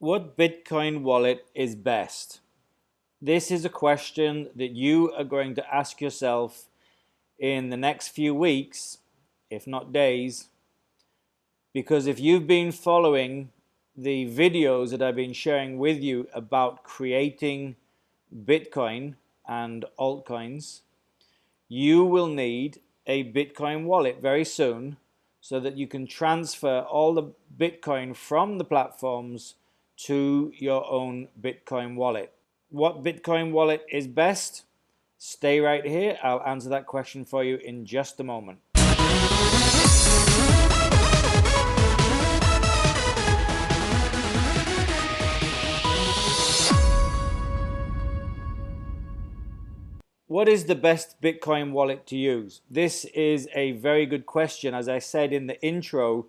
What Bitcoin wallet is best? This is a question that you are going to ask yourself in the next few weeks, if not days, because if you've been following the videos that I've been sharing with you about creating Bitcoin and altcoins, you will need a Bitcoin wallet very soon so that you can transfer all the Bitcoin from the platforms to your own Bitcoin wallet. What Bitcoin wallet is best? Stay right here. I'll answer that question for you in just a moment. What is the best Bitcoin wallet to use? This is a very good question. As I said in the intro,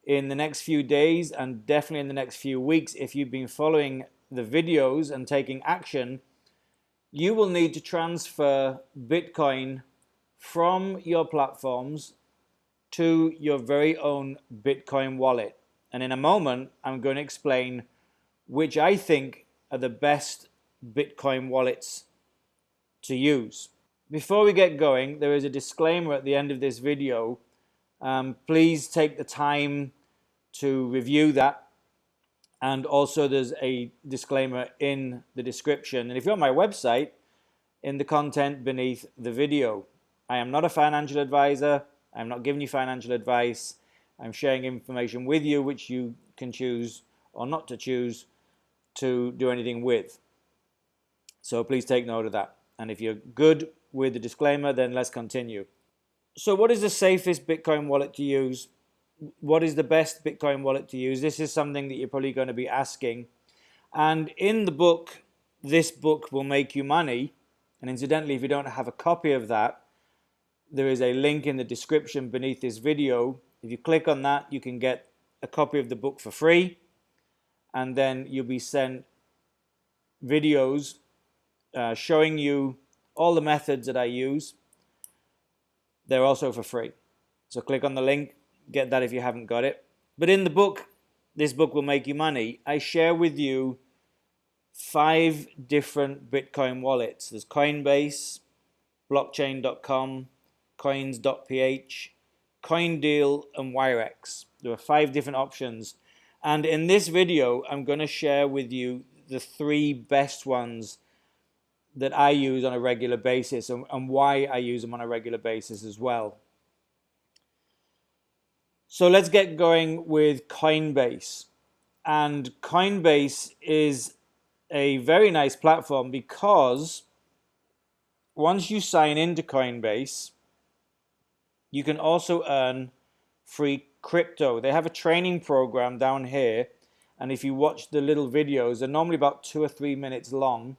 in the next few days and definitely in the next few weeks, if you've been following the videos and taking action, you will need to transfer Bitcoin from your platforms to your very own Bitcoin wallet. And in a moment, I'm going to explain which I think are the best Bitcoin wallets to use. Before we get going, there is a disclaimer at the end of this video. Please take the time to review that. And also there's a disclaimer in the description. And if you're on my website, in the content beneath the video. I am not a financial advisor. I'm not giving you financial advice. I'm sharing information with you which you can choose or not to choose to do anything with. So please take note of that. And if you're good with the disclaimer, then let's continue. So what is the safest Bitcoin wallet to use? What is the best Bitcoin wallet to use? This is something that you're probably going to be asking. And in the book, This Book Will Make You Money, and incidentally, if you don't have a copy of that, there is a link in the description beneath this video. If you click on that, you can get a copy of the book for free, and then you'll be sent videos showing you all the methods that I use. They're also for free. So click on the link, get that if you haven't got it. But in the book, This Book Will Make You Money, I share with you 5 different Bitcoin wallets. There's Coinbase, blockchain.com, coins.ph, CoinDeal, and Wirex. There are 5 different options. And in this video, I'm going to share with you the 3 best ones that I use on a regular basis and why I use them on a regular basis as well. So let's get going with Coinbase. And Coinbase is a very nice platform because once you sign into Coinbase, you can also earn free crypto. They have a training program down here, and if you watch the little videos, they're normally about 2 or 3 minutes long.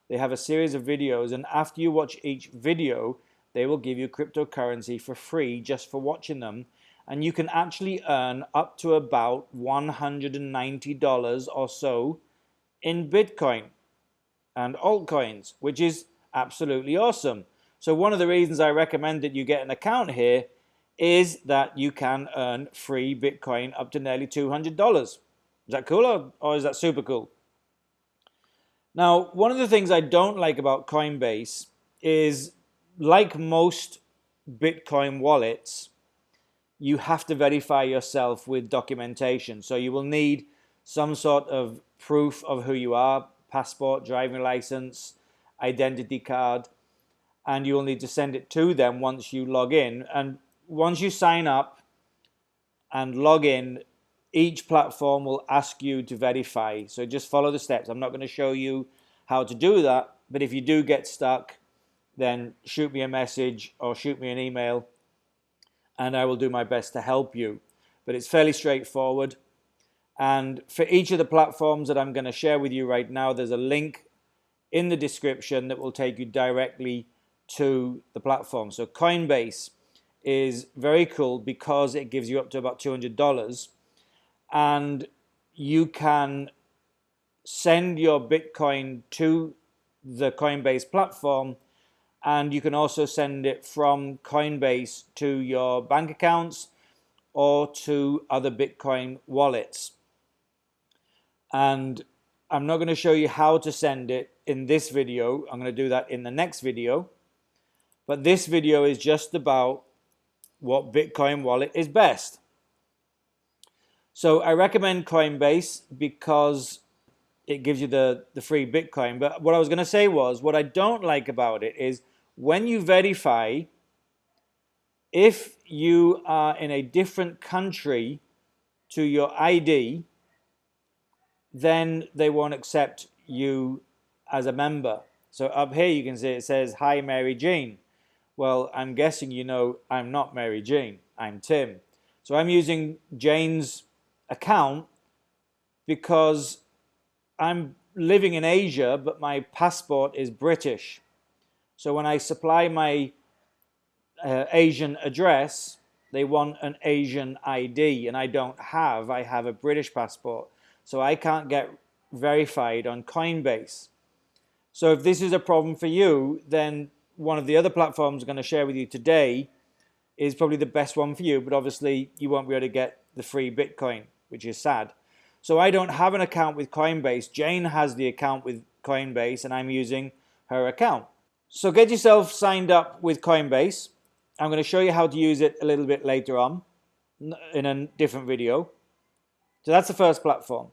They have a series of videos, and after you watch each video, they will give you cryptocurrency for free just for watching them. And you can actually earn up to about $190 or so in Bitcoin and altcoins, which is absolutely awesome. So one of the reasons I recommend that you get an account here is that you can earn free Bitcoin up to nearly $200. Is that cool or is that super cool? Now, one of the things I don't like about Coinbase is, like most Bitcoin wallets, you have to verify yourself with documentation. So you will need some sort of proof of who you are, passport, driving license, identity card, and you will need to send it to them once you log in. And once you sign up and log in, each platform will ask you to verify. So just follow the steps. I'm not going to show you how to do that, but if you do get stuck, then shoot me a message or shoot me an email and I will do my best to help you. But it's fairly straightforward. And for each of the platforms that I'm going to share with you right now, there's a link in the description that will take you directly to the platform. So Coinbase is very cool because it gives you up to about $200, and you can send your Bitcoin to the Coinbase platform, and you can also send it from Coinbase to your bank accounts or to other Bitcoin wallets. And I'm not going to show you how to send it in this video. I'm going to do that in the next video. But this video is just about what Bitcoin wallet is best. So I recommend Coinbase because it gives you the free Bitcoin. But what I was going to say was, what I don't like about it is when you verify, if you are in a different country to your ID, then they won't accept you as a member. So up here you can see it says, "Hi Mary Jane." Well, I'm guessing you know I'm not Mary Jane, I'm Tim. So I'm using Jane's account because I'm living in Asia, but my passport is British. So when I supply my Asian address, they want an Asian ID, and I don't have. I have a British passport, so I can't get verified on Coinbase. So if this is a problem for you, then one of the other platforms I'm going to share with you today is probably the best one for you, but obviously you won't be able to get the free Bitcoin, which is sad. So I don't have an account with Coinbase. Jane has the account with Coinbase, and I'm using her account. So get yourself signed up with Coinbase. I'm going to show you how to use it a little bit later on in a different video. So that's the first platform.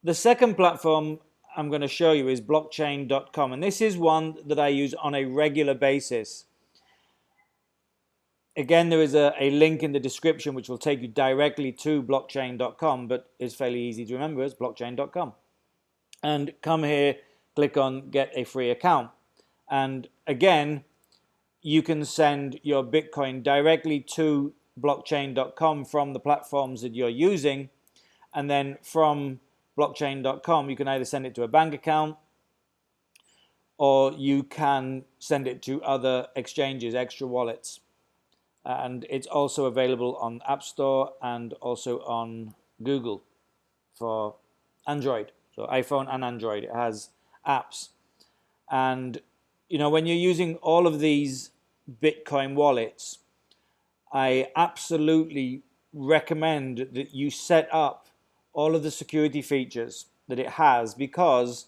The second platform I'm going to show you is blockchain.com, and this is one that I use on a regular basis. Again, there is a link in the description which will take you directly to blockchain.com, but it's fairly easy to remember as blockchain.com. And come here, click on get a free account. And again, you can send your Bitcoin directly to blockchain.com from the platforms that you're using. And then from blockchain.com, you can either send it to a bank account or you can send it to other exchanges, extra wallets. And it's also available on App Store and also on Google for Android. So iPhone and Android, it has apps. And you know, when you're using all of these Bitcoin wallets, I absolutely recommend that you set up all of the security features that it has, because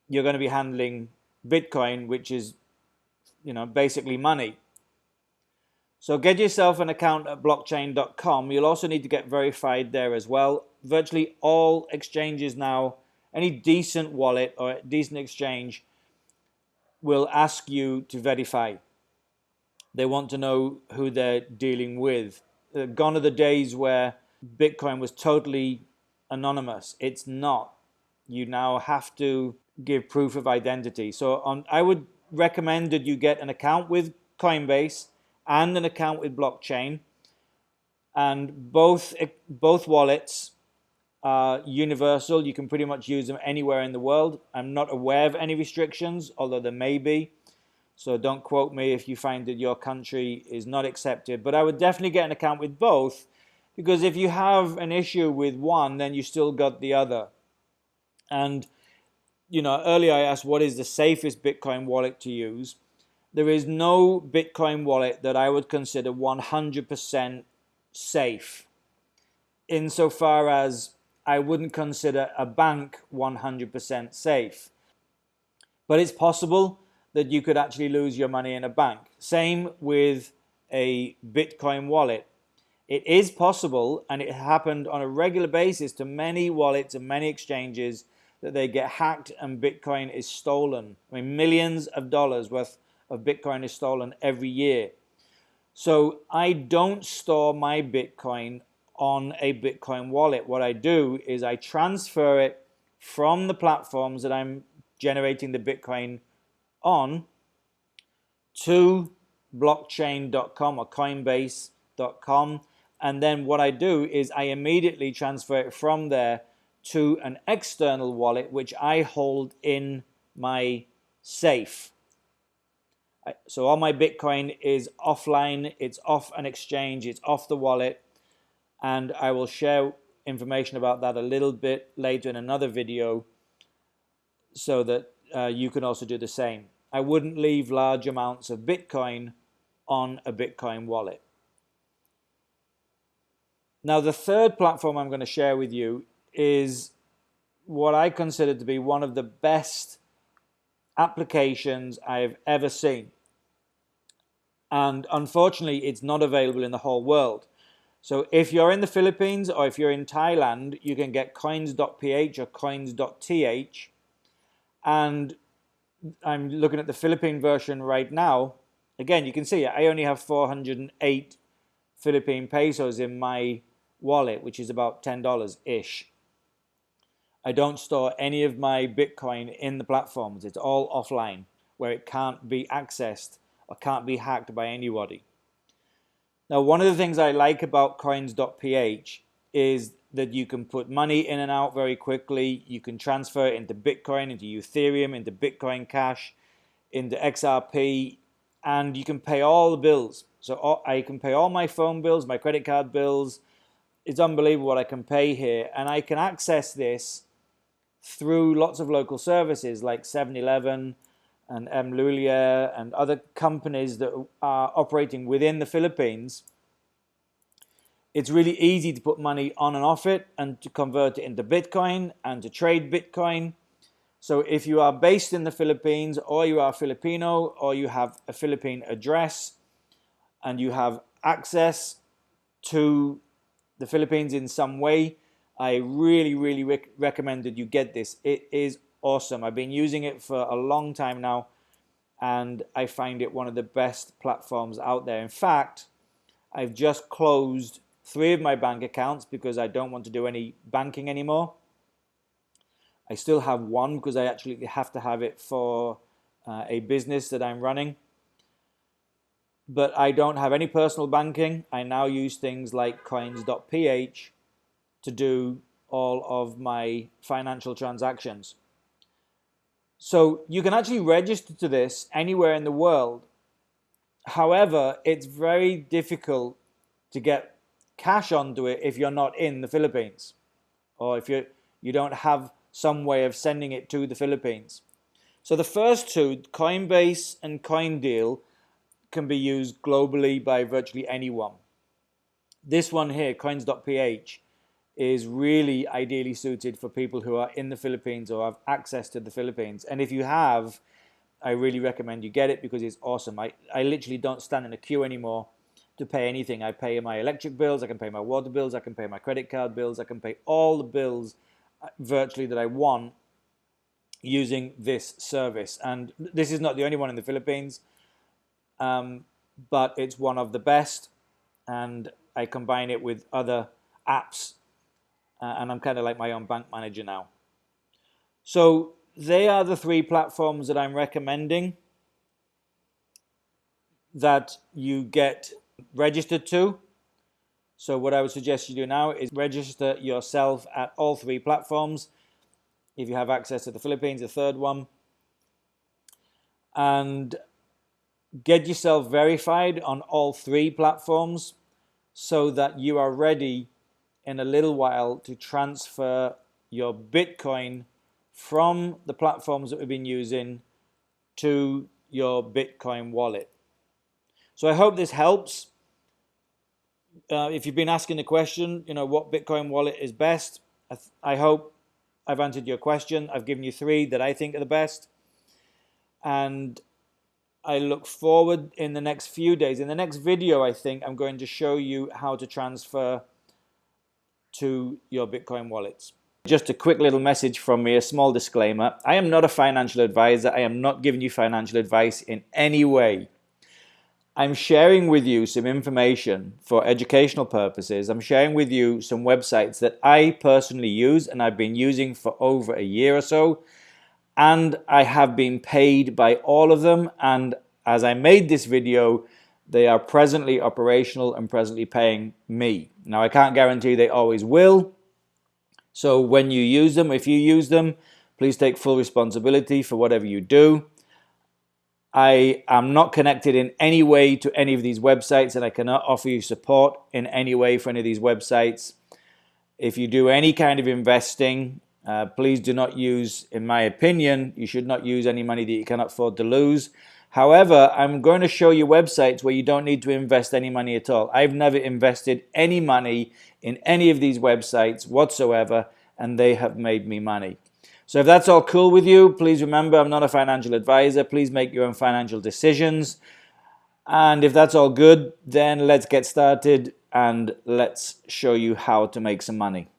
you're going to be handling Bitcoin, which is, you know, basically money. So get yourself an account at blockchain.com. You'll also need to get verified there as well. Virtually all exchanges now, any decent wallet or decent exchange will ask you to verify. They want to know who they're dealing with. Gone are the days where Bitcoin was totally anonymous. It's not. You now have to give proof of identity. So I would recommend that you get an account with Coinbase and an account with blockchain, and both wallets are universal. You can pretty much use them anywhere in the world. I'm not aware of any restrictions, although there may be, so don't quote me if you find that your country is not accepted. But I would definitely get an account with both, because if you have an issue with one, then you still got the other. And you know, earlier I asked what is the safest Bitcoin wallet to use. There is no Bitcoin wallet that I would consider 100% safe, insofar as I wouldn't consider a bank 100% safe. But it's possible that you could actually lose your money in a bank. Same with a Bitcoin wallet. It is possible, and it happened on a regular basis to many wallets and many exchanges, that they get hacked and Bitcoin is stolen. I mean, millions of dollars worth of Bitcoin is stolen every year. So I don't store my Bitcoin on a Bitcoin wallet. What I do is I transfer it from the platforms that I'm generating the Bitcoin on to blockchain.com or coinbase.com. And then what I do is I immediately transfer it from there to an external wallet, which I hold in my safe. So all my Bitcoin is offline, it's off an exchange, it's off the wallet, and I will share information about that a little bit later in another video, so that you can also do the same. I wouldn't leave large amounts of Bitcoin on a Bitcoin wallet. Now, the third platform I'm going to share with you is what I consider to be one of the best applications I've ever seen. And unfortunately, it's not available in the whole world. So if you're in the Philippines or if you're in Thailand, you can get coins.ph or coins.th. And I'm looking at the Philippine version right now. Again, you can see I only have 408 Philippine pesos in my wallet, which is about $10-ish. I don't store any of my Bitcoin in the platforms. It's all offline, where it can't be accessed or can't be hacked by anybody. Now, one of the things I like about coins.ph is that you can put money in and out very quickly. You can transfer it into Bitcoin, into Ethereum, into Bitcoin Cash, into XRP, and you can pay all the bills. So I can pay all my phone bills, my credit card bills. It's unbelievable what I can pay here. And I can access this through lots of local services like 7-Eleven and Lulia and other companies that are operating within the Philippines. It's really easy to put money on and off it and to convert it into Bitcoin and to trade Bitcoin. So if you are based in the Philippines, or you are Filipino, or you have a Philippine address and you have access to the Philippines in some way, I really recommend that you get this. It is awesome. I've been using it for a long time now, and I find it one of the best platforms out there. In fact, I've just closed 3 of my bank accounts because I don't want to do any banking anymore. I still have one because I actually have to have it for a business that I'm running. But I don't have any personal banking. I now use things like coins.ph to do all of my financial transactions. So you can actually register to this anywhere in the world. However, it's very difficult to get cash onto it if you're not in the Philippines, or if you don't have some way of sending it to the Philippines. So the first two, Coinbase and CoinDeal, can be used globally by virtually anyone. This one here, coins.ph, is really ideally suited for people who are in the Philippines or have access to the Philippines. And if you have, I really recommend you get it because it's awesome. I literally don't stand in a queue anymore to pay anything. I pay my electric bills, I can pay my water bills, I can pay my credit card bills, I can pay all the bills virtually that I want using this service. And this is not the only one in the Philippines, but it's one of the best, and I combine it with other apps, and I'm kind of like my own bank manager now. So they are the 3 platforms that I'm recommending that you get registered to. So what I would suggest you do now is register yourself at all 3 platforms. If you have access to the Philippines, the 3rd one, and get yourself verified on all 3 platforms so that you are ready in a little while to transfer your Bitcoin from the platforms that we've been using to your Bitcoin wallet. So I hope this helps. If you've been asking the question, what Bitcoin wallet is best, I hope I've answered your question. I've given you 3 that I think are the best. And I look forward in the next few days. In the next video, I think I'm going to show you how to transfer to your Bitcoin wallets. Just a quick little message from me, a small disclaimer. I am not a financial advisor. I am not giving you financial advice in any way. I'm sharing with you some information for educational purposes. I'm sharing with you some websites that I personally use and I've been using for over a year or so. And I have been paid by all of them. And as I made this video, they are presently operational and presently paying me. Now, I can't guarantee they always will. So when you use them, if you use them, please take full responsibility for whatever you do. I am not connected in any way to any of these websites, and I cannot offer you support in any way for any of these websites. If you do any kind of investing, please do not use, in my opinion, you should not use any money that you cannot afford to lose. However, I'm going to show you websites where you don't need to invest any money at all. I've never invested any money in any of these websites whatsoever, and they have made me money. So if that's all cool with you, please remember I'm not a financial advisor. Please make your own financial decisions. And if that's all good, then let's get started and let's show you how to make some money.